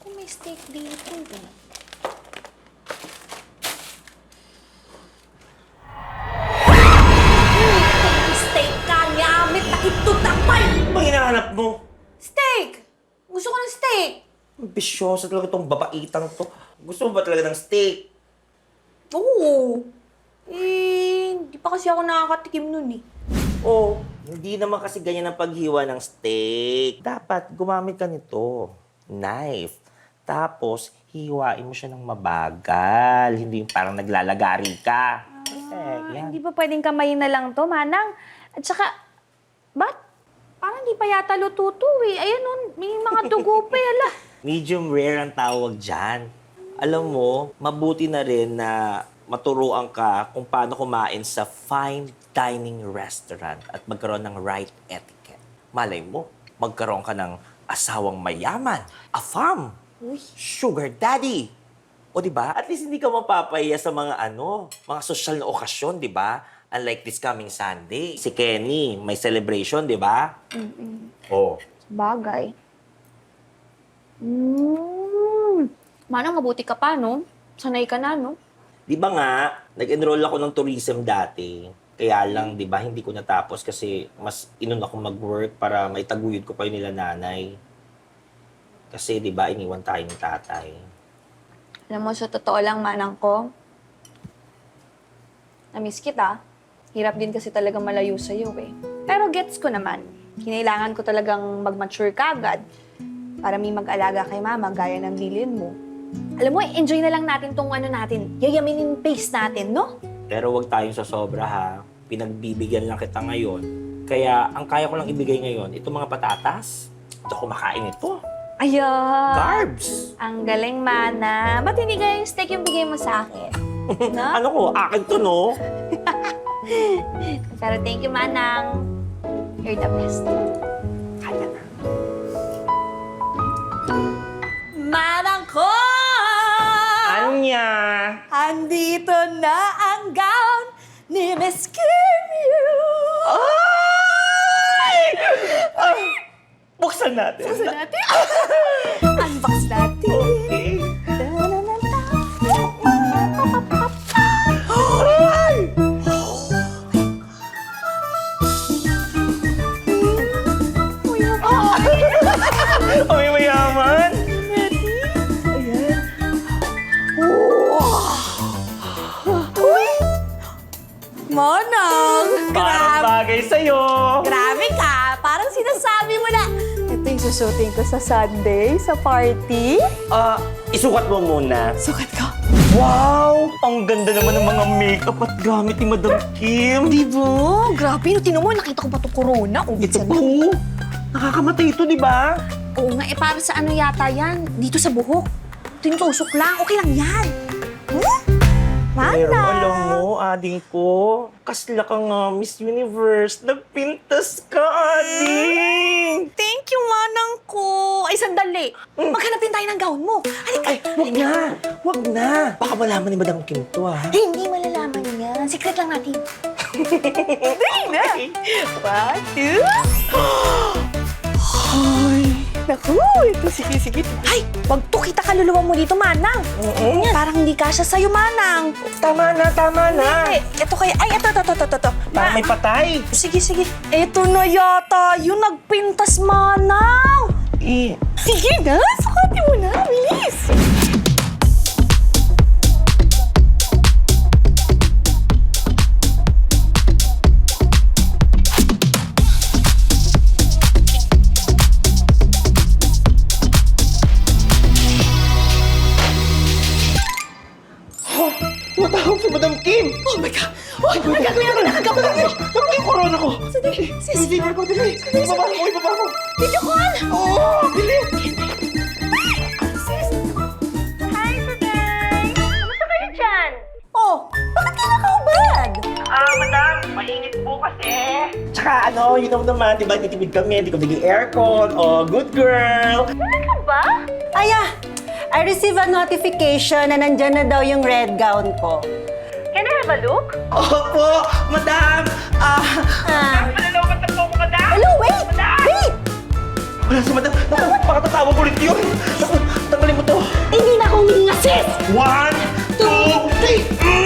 Kung may steak dito, eh. Steak ka, nyamit na ito tapay! Ano bang hinahanap mo? Steak! Gusto ko ng steak! Ambisyosa talaga itong babaitang to. Gusto mo ba talaga ng steak? Oo. Hindi pa kasi ako nakakatikim nun eh. Oh, hindi naman kasi ganyan ang paghiwa ng steak. Dapat gumamit ka nito. Knife. Tapos, hiwain mo siya ng mabagal. Hindi yung parang naglalagari ka. Yan. Hindi ba pwedeng kamayin na lang to, Manang? At saka, ba't? Parang hindi pa yata luto to eh. Ayan nun, may mga dugo pa yala. Medium rare ang tawag dyan. Alam mo, mabuti na rin na maturuan ka kung paano kumain sa fine dining restaurant at magkaroon ng right etiquette. Malay mo, magkaroon ka ng asawang mayaman, a fam, sugar daddy. O di ba? At least hindi ka mapapahiya sa mga mga social na okasyon, di ba? Unlike this coming Sunday, si Kenny, may celebration, di ba? Oh. Bagay. Manang, mabuti ka pa, no? Sanay ka na, no? Di ba nga, nag-enroll ako ng tourism dati. Kaya lang, di ba, hindi ko natapos kasi mas inun ako mag-work para maitaguyod ko pa yun nila nanay. Kasi, di ba, iniwan tayo ng tatay. Alam mo, sa totoo lang, Manang ko, na-miss kita. Hirap din kasi talagang malayo sa'yo eh. Pero gets ko naman. Kinailangan ko talagang mag-mature ka agad para may mag-alaga kay mama gaya ng bilin mo. Alam mo, enjoy na lang natin tong natin. Yayaminin pace natin, no? Pero wag tayong sasobra ha. Pinagbibigyan lang kita ngayon. Kaya ang kaya ko lang ibigay ngayon, itong mga patatas. Ito kumakain ito. Ayan! Carbs! Ang galing, Mana. Ba't hindi kaya yung steak yung bigay mo sa akin? No? Ano ko? Akin to, no? Pero thank you, Manang. You're the best. Kaya na. Manang ko! Anya! Andito na ang gown ni Miss Kim Yu! Ay! Ay! Buksan natin. Buksan natin? Unbox natin. Okay. Da-da-da-da. Ay! Oh, may mayaman. Ayan. Manang! Parang bagay sa'yo. Grabe ka! Parang sinasabi mo na, ito yung susuting ko sa Sunday, sa party. Isukat mo muna. Sukat ko. Wow! Ang ganda naman ng mga makeup at gamit ni Madam Kim. Di ba? Grabe, no, tinan mo, nakita ko pa itong corona. Ito po. Nakakamatay ito, di ba? Oo nga, para sa ano yata yan? Dito sa buhok. Tinusok lang, okay lang yan. Pero Mana? alam mo, ading ko, kasla ka nga, Miss Universe. Nagpintas ka, ading! Thank you, Manang ko. Ay, sandali. Maghanap din tayo ng gown mo. Halika. Ay, wag na! Wag na! Baka malaman ni Madam Kim to, ha? Hindi malalaman yan. Secret lang natin. Dali na. 1, 2. Ay, naku. Ito, sige. Ay, wag to. Kita kaluluwa mo dito, Manang. Yan. Parang hindi kasya sa'yo, Manang. Tama na. Eh, ito kaya. Ay, ito. Parang may patay. Sige. Ito na yata. Yung nagpintas, Manang. Sige na. Sukatin mo na. Bilis. Matawag si Madam Kim! Oh my God! Oh, nagkakaroon. Parang yung corona ko! Sige, sis. Deliver ko, dali! Ibaba ko! Video call! Oo! Dili! Sis! Hi, today! Kamusta kayo dyan? Oh, bakit ka nakaubad? Madam, mainit po kasi. Tsaka you know naman, di ba, titipid kami, hindi ko bigay aircon. Oh, good girl! Talaga ba? I received a notification na nandyan na daw yung red gown ko. Can I have a look? Opo, madam! Malalaman na po ako, madam! Hello, wait! Wait! Wala si madam! Naku, baka tatawag ulit yun! Naku, Tanggalin mo to. Hindi na akong hihinga, sis! 1, 2, 3!